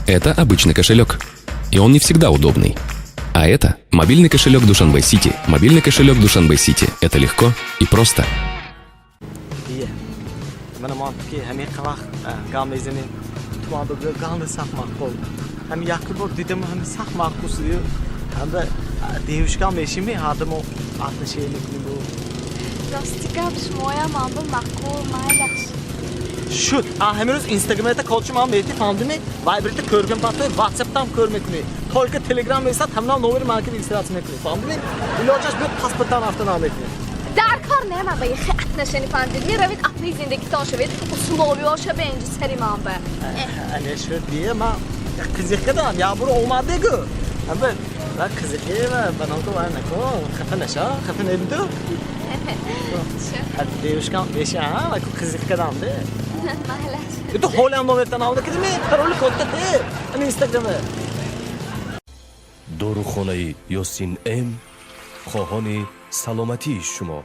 Это обычный кошелек, и он не всегда удобный. А это мобильный кошелек Душанбе Сити. Мобильный кошелек Душанбе Сити. Это легко и просто. Mana mantıki hemi kavak gamezinin tumadı bir gandı sakmak bol. Hem yakı bol dedim hem sakmak kusuyor. Hem de devişkan beşimi hadım o 60 yıllık bu. Lastika şmoya mambo makul maylax. Şut. Hemiz Instagram'da kolçum am beti famdı mı? Viber'de körgün patı WhatsApp'tan körmek mi? Tolka Telegram mesela tamam numara market instalasyon etmek. Famdı mı? Bilojaj bir pasporttan haftan almak mı? در کار نه من به یه خط نشنی فهمید می روید اپلی زندگی تان شوید اصولی هاشه به اینجا سری من به Hani şu diye ma kızık kadar ya buru olmadı ki. Ama la kızık ya ben onu var ne ko kafa neşa kafa ne bildi? Hadi devişkan beşi ha la kızık kadar mı? محلش Bu Hollanda vetan aldı ki mi? Parolu kodda de. Hani Instagram'da. داروخانه یاسین ام خواهان سلامتی شما